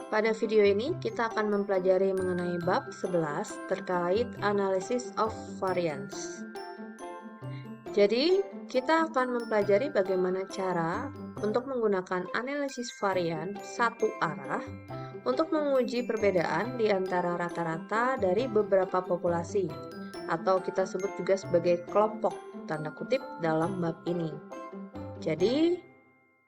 Pada video ini, kita akan mempelajari mengenai bab 11 terkait analysis of variance. Jadi, kita akan mempelajari bagaimana cara untuk menggunakan analisis varian satu arah untuk menguji perbedaan di antara rata-rata dari beberapa populasi, atau kita sebut juga sebagai kelompok, tanda kutip, dalam bab ini. Jadi,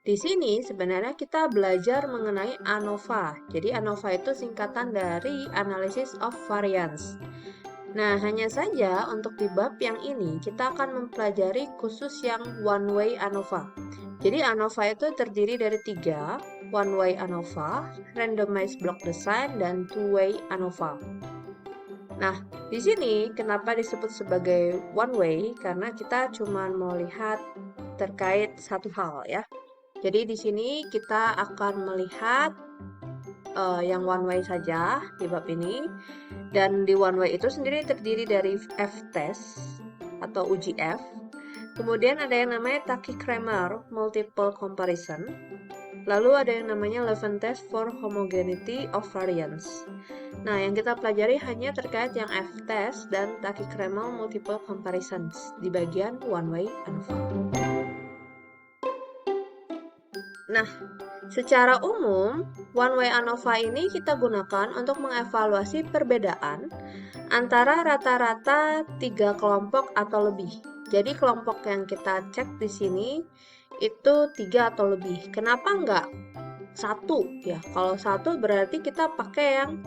di sini sebenarnya kita belajar mengenai ANOVA. Jadi ANOVA itu singkatan dari Analysis of Variance. Nah, hanya saja untuk di bab yang ini kita akan mempelajari khusus yang one-way ANOVA. Jadi ANOVA itu terdiri dari 3, one-way ANOVA, randomized block design, dan two-way ANOVA. Nah, di sini kenapa disebut sebagai one-way? Karena kita cuma mau lihat terkait satu hal ya. Jadi di sini kita akan melihat yang one way saja di bab ini. Dan di one way itu sendiri terdiri dari F-test atau uji F. Kemudian ada yang namanya Tachy-Kramer multiple comparison. Lalu ada yang namanya Levin test for homogeneity of variance. Nah, yang kita pelajari hanya terkait yang F-test dan Tachy-Kramer multiple comparisons di bagian one way ANOVA. Nah, secara umum, one-way ANOVA ini kita gunakan untuk mengevaluasi perbedaan antara rata-rata 3 kelompok atau lebih. Jadi kelompok yang kita cek di sini itu 3 atau lebih. Kenapa enggak 1 ya? Kalau 1 berarti kita pakai yang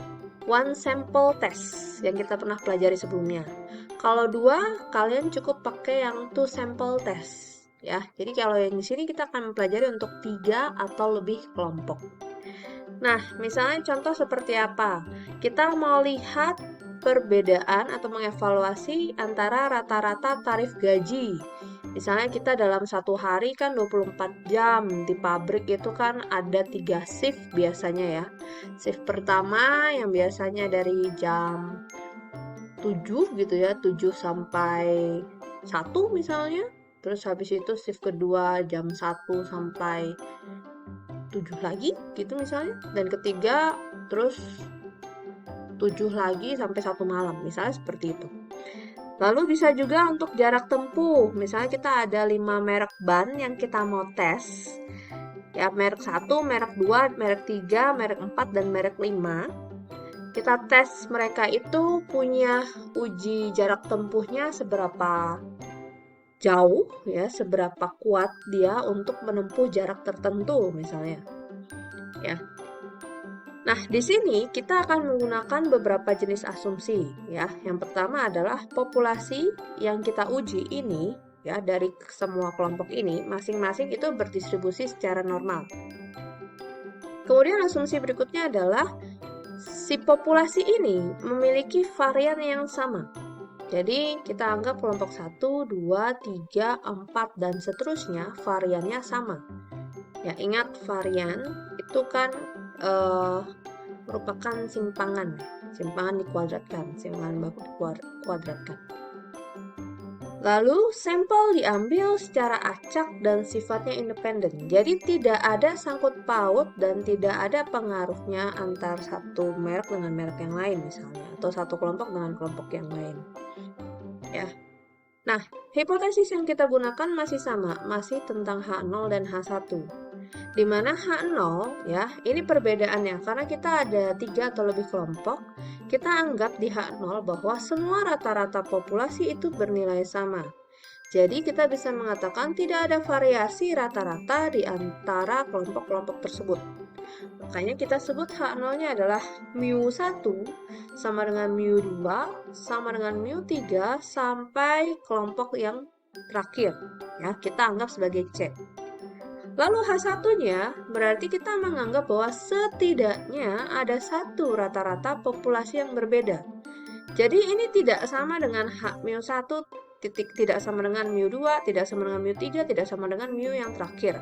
one sample test yang kita pernah pelajari sebelumnya. Kalau 2, kalian cukup pakai yang two sample test. Ya, jadi kalau yang di sini kita akan mempelajari untuk 3 atau lebih kelompok. Nah, misalnya contoh seperti apa? Kita mau lihat perbedaan atau mengevaluasi antara rata-rata tarif gaji. Misalnya kita dalam satu hari kan 24 jam di pabrik itu kan ada 3 shift biasanya ya. Shift pertama yang biasanya dari jam 7 gitu ya, 7 sampai 1 misalnya. Terus habis itu shift kedua jam 1 sampai 7 lagi gitu misalnya. Dan ketiga terus 7 lagi sampai 1 malam. Misalnya seperti itu. Lalu bisa juga untuk jarak tempuh. Misalnya kita ada 5 merek ban yang kita mau tes. Ya, merek 1, merek 2, merek 3, merek 4, dan merek 5. Kita tes mereka itu punya uji jarak tempuhnya seberapa jauh ya, seberapa kuat dia untuk menempuh jarak tertentu misalnya. Ya. Nah, di sini kita akan menggunakan beberapa jenis asumsi ya. Yang pertama adalah populasi yang kita uji ini ya dari semua kelompok ini masing-masing itu berdistribusi secara normal. Kemudian asumsi berikutnya adalah si populasi ini memiliki varian yang sama. Jadi kita anggap kelompok 1, 2, 3, 4, dan seterusnya variannya sama. Ya, ingat varian itu kan merupakan simpangan dikuadratkan, simpangan baku dikuadratkan. Lalu sampel diambil secara acak dan sifatnya independen. Jadi tidak ada sangkut paut dan tidak ada pengaruhnya antar satu merek dengan merek yang lain misalnya, atau satu kelompok dengan kelompok yang lain. Ya. Nah, hipotesis yang kita gunakan masih sama, masih tentang H0 dan H1. Di mana H0 ya, ini perbedaannya karena kita ada 3 atau lebih kelompok, kita anggap di H0 bahwa semua rata-rata populasi itu bernilai sama. Jadi kita bisa mengatakan tidak ada variasi rata-rata di antara kelompok-kelompok tersebut. Makanya kita sebut H0-nya adalah mu1 sama dengan mu2 sama dengan mu3 sampai kelompok yang terakhir. Ya, kita anggap sebagai C. Lalu H1-nya berarti kita menganggap bahwa setidaknya ada satu rata-rata populasi yang berbeda. Jadi ini tidak sama dengan mu1, tidak sama dengan mu2, tidak sama dengan mu3, tidak sama dengan mu yang terakhir.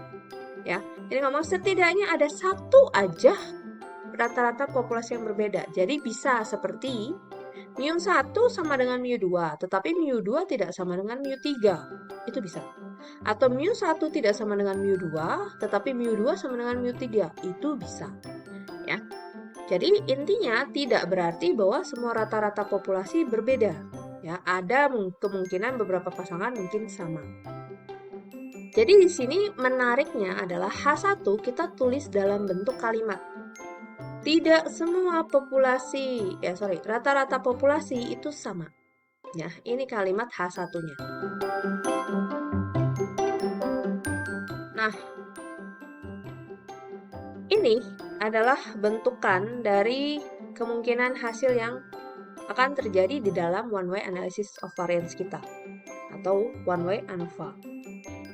Ya, ini ngomong setidaknya ada satu aja rata-rata populasi yang berbeda. Jadi bisa seperti mu1 sama dengan mu2, tetapi mu2 tidak sama dengan mu3. Itu bisa. Atau mu1 tidak sama dengan mu2, tetapi mu2 sama dengan mu3. Itu bisa. Ya. Jadi intinya tidak berarti bahwa semua rata-rata populasi berbeda. Ya, ada kemungkinan beberapa pasangan mungkin sama. Jadi di sini menariknya adalah H1 kita tulis dalam bentuk kalimat. Tidak semua populasi, rata-rata populasi itu sama. Ya, ini kalimat H1-nya. Nah, ini adalah bentukan dari kemungkinan hasil yang akan terjadi di dalam one-way analysis of variance kita, atau one-way ANOVA.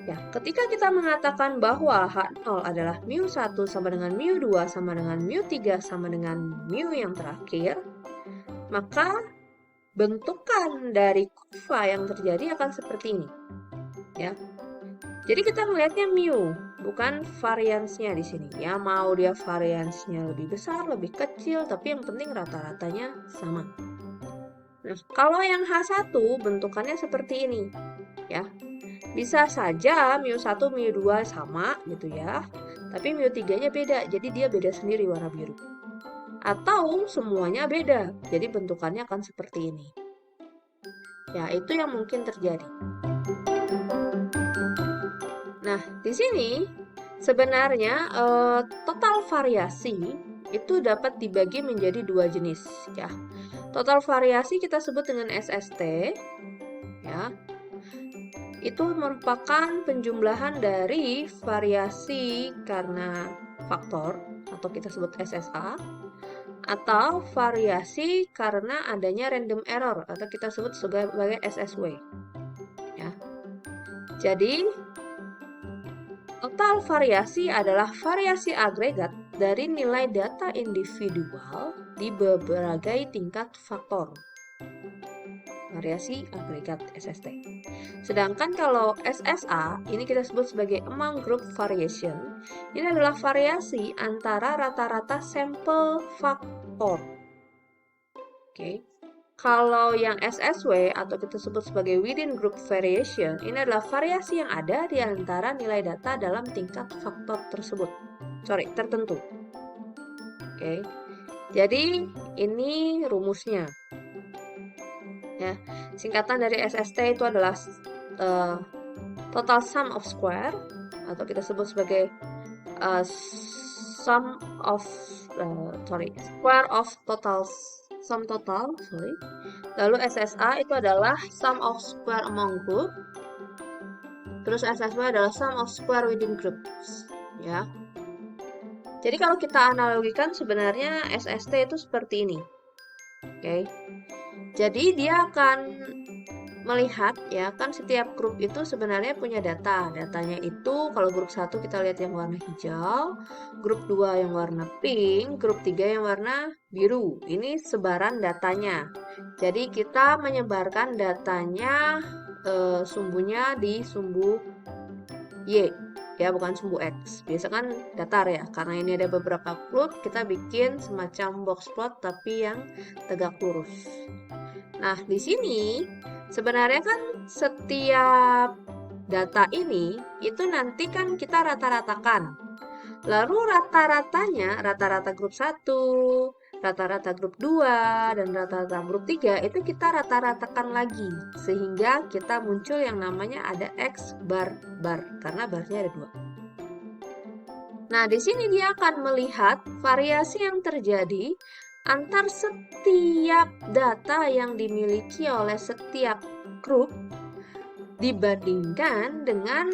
Ya, ketika kita mengatakan bahwa H0 adalah mu1 sama dengan mu2 sama dengan mu3 sama dengan mu yang terakhir, maka bentukan dari kurva yang terjadi akan seperti ini. Ya. Jadi kita melihatnya mu, bukan variansnya di sini. Ya, mau dia variansnya lebih besar, lebih kecil, tapi yang penting rata-ratanya sama. Nah, kalau yang H1 bentukannya seperti ini. Ya. Bisa saja mu1, mu2 sama gitu ya. Tapi mu3-nya beda, jadi dia beda sendiri warna biru. Atau semuanya beda, jadi bentukannya akan seperti ini. Ya, itu yang mungkin terjadi. Nah, di sini sebenarnya total variasi itu dapat dibagi menjadi dua jenis. Ya, total variasi kita sebut dengan SST. Ya, itu merupakan penjumlahan dari variasi karena faktor atau kita sebut SSA, atau variasi karena adanya random error atau kita sebut sebagai SSW. Ya. Jadi total variasi adalah variasi agregat dari nilai data individual di berbagai tingkat faktor. Variasi agregat SST. Sedangkan kalau SSA, ini kita sebut sebagai among group variation, ini adalah variasi antara rata-rata sampel faktor. Oke. Kalau yang SSW atau kita sebut sebagai within group variation, ini adalah variasi yang ada di antara nilai data dalam tingkat faktor tertentu. Oke. Jadi ini rumusnya. Ya, singkatan dari SST itu adalah total sum of square atau kita sebut sebagai square of total sum total. Lalu SSA itu adalah sum of square among group. Terus SSW adalah sum of square within groups. Ya. Jadi kalau kita analogikan sebenarnya SST itu seperti ini. Oke. Jadi dia akan melihat ya kan setiap grup itu sebenarnya punya data. Datanya itu kalau grup 1 kita lihat yang warna hijau, grup 2 yang warna pink, grup 3 yang warna biru. Ini sebaran datanya. Jadi kita menyebarkan datanya sumbunya di sumbu Y. Ya, bukan sumbu X. Biasa kan datar ya, karena ini ada beberapa grup, kita bikin semacam box plot tapi yang tegak lurus. Nah, di sini sebenarnya kan setiap data ini itu nanti kan kita rata-ratakan. Lalu rata-ratanya, rata-rata grup 1, rata-rata grup 2, dan rata-rata grup 3 itu kita rata-ratakan lagi. Sehingga kita muncul yang namanya ada X bar karena barnya ada 2. Nah, di sini dia akan melihat variasi yang terjadi antar setiap data yang dimiliki oleh setiap grup dibandingkan dengan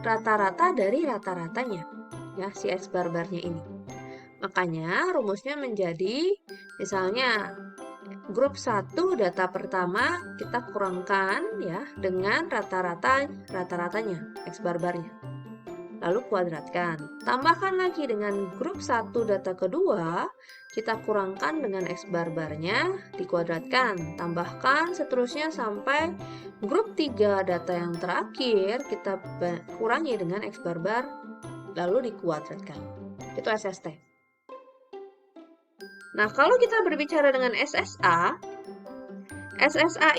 rata-rata dari rata-ratanya, ya, si X bar-barnya ini. Makanya rumusnya menjadi, misalnya grup 1 data pertama kita kurangkan ya dengan rata-ratanya, X bar-barnya. Lalu kuadratkan. Tambahkan lagi dengan grup 1 data kedua, kita kurangkan dengan X bar-barnya, dikuadratkan. Tambahkan seterusnya sampai grup 3 data yang terakhir, kita kurangi dengan X bar-bar, lalu dikuadratkan. Itu SST. Nah, kalau kita berbicara dengan SSA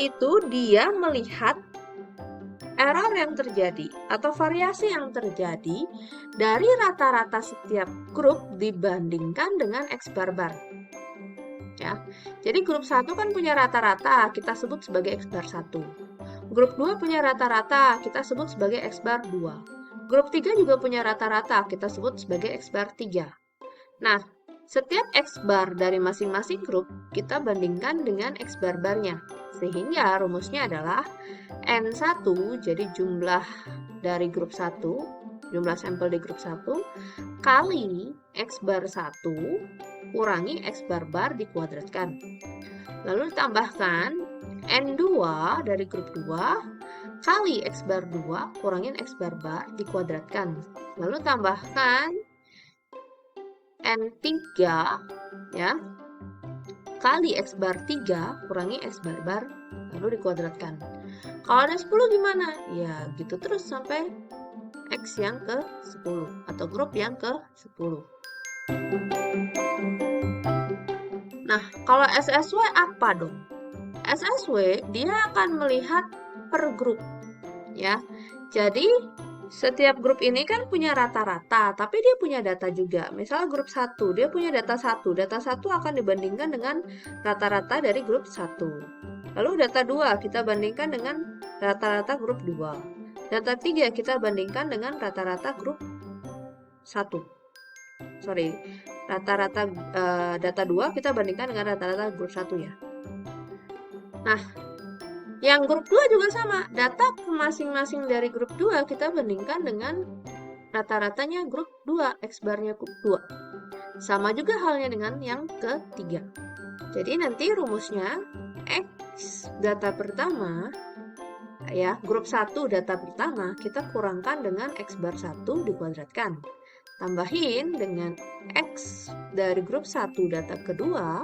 itu dia melihat error yang terjadi atau variasi yang terjadi dari rata-rata setiap grup dibandingkan dengan X bar. Ya. Jadi grup 1 kan punya rata-rata, kita sebut sebagai X bar 1. Grup 2 punya rata-rata, kita sebut sebagai X bar 2. Grup 3 juga punya rata-rata, kita sebut sebagai X bar 3. Nah, setiap X bar dari masing-masing grup kita bandingkan dengan X bar-barnya. Sehingga rumusnya adalah N1, jadi jumlah dari grup 1, jumlah sampel di grup 1, kali X bar 1 kurangi X bar dikuadratkan. Lalu tambahkan N2 dari grup 2 kali X bar 2 kurangin X bar dikuadratkan. Lalu tambahkan N3 ya kali X bar 3 kurangi X bar lalu dikuadratkan. Kalau ada 10 gimana? Ya gitu terus sampai X yang ke 10 atau grup yang ke 10. Nah, kalau SSW apa dong? SSW dia akan melihat per grup ya. Jadi setiap grup ini kan punya rata-rata, tapi dia punya data juga. Misalnya grup 1, dia punya data 1. Data 1 akan dibandingkan dengan rata-rata dari grup 1. Lalu data 2 kita bandingkan dengan rata-rata grup 2. Data 3 kita bandingkan dengan rata-rata grup 1. Sorry, rata-rata data 2 kita bandingkan dengan rata-rata grup 1 ya. Nah, yang grup 2 juga sama. Data masing-masing dari grup 2 kita bandingkan dengan rata-ratanya grup 2, X barnya grup 2. Sama juga halnya dengan yang ketiga. Jadi nanti rumusnya X data pertama, ya grup 1 data pertama, kita kurangkan dengan X bar 1 dikuadratkan. Tambahin dengan X dari grup 1 data kedua,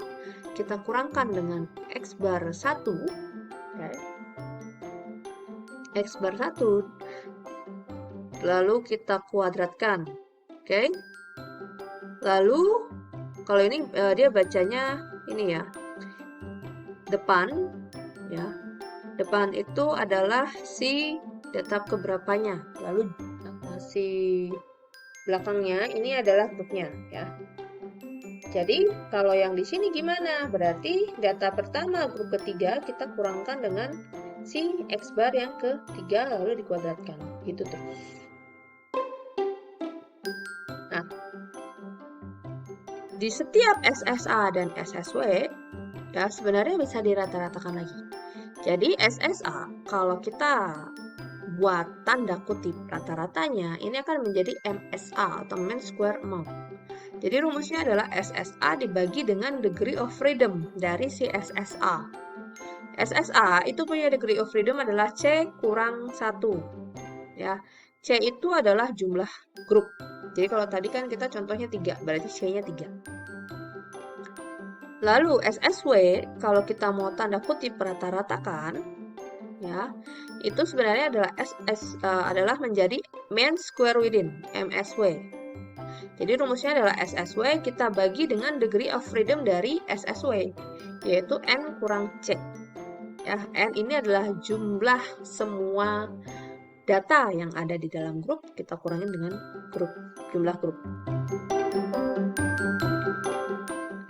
kita kurangkan dengan X bar 1, okay. X bar 1 lalu kita kuadratkan, oke. Lalu kalau ini dia bacanya ini ya, depan ya, depan itu adalah si data keberapanya, lalu si belakangnya ini adalah grupnya ya. Jadi kalau yang di sini gimana? Berarti data pertama grup ketiga kita kurangkan dengan si X bar yang ketiga lalu dikuadratkan. Gitu terus. Nah, di setiap SSA dan SSW ya sebenarnya bisa dirata-ratakan lagi. Jadi SSA kalau kita buat tanda kutip rata-ratanya ini akan menjadi MSA atau mean square amount. Jadi rumusnya adalah SSA dibagi dengan degree of freedom dari si SSA. SSA itu punya degree of freedom adalah C kurang 1. Ya. C itu adalah jumlah grup. Jadi kalau tadi kan kita contohnya 3, berarti C-nya 3. Lalu SSW kalau kita mau tanda kutip rata-ratakan ya, itu sebenarnya adalah menjadi mean square within MSW. Jadi rumusnya adalah SSW kita bagi dengan degree of freedom dari SSW, yaitu N kurang C. Ya, N ini adalah jumlah semua data yang ada di dalam grup, kita kurangin dengan jumlah grup.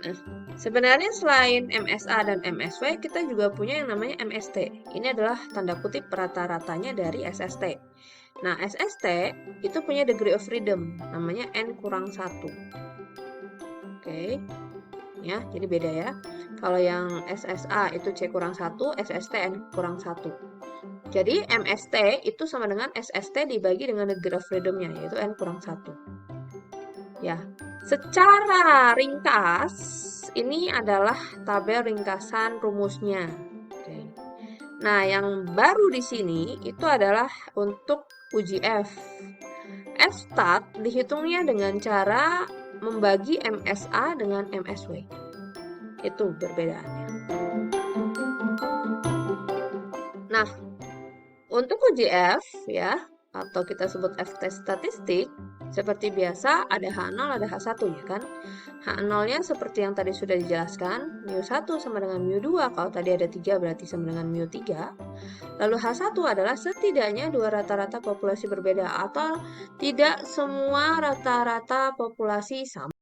Nah, sebenarnya selain MSA dan MSW, kita juga punya yang namanya MST. Ini adalah tanda kutip rata-ratanya dari SST. Nah, SST itu punya degree of freedom, namanya N kurang 1. Oke, ya, jadi beda ya. Kalau yang SSA itu C kurang 1, SST N kurang 1. Jadi MST itu sama dengan SST dibagi dengan degree of freedom-nya, yaitu N kurang 1. Ya, secara ringkas, ini adalah tabel ringkasan rumusnya. Oke. Nah, yang baru di sini itu adalah untuk uji F. F-stat dihitungnya dengan cara membagi MSA dengan MSW. Itu perbedaannya. Nah, untuk uji F ya, atau kita sebut F-test statistik, Seperti biasa, ada H0, ada H1 ya kan? H0-nya seperti yang tadi sudah dijelaskan, mu1 sama dengan mu2, kalau tadi ada 3 berarti sama dengan mu3. Lalu H1 adalah setidaknya dua rata-rata populasi berbeda atau tidak semua rata-rata populasi sama.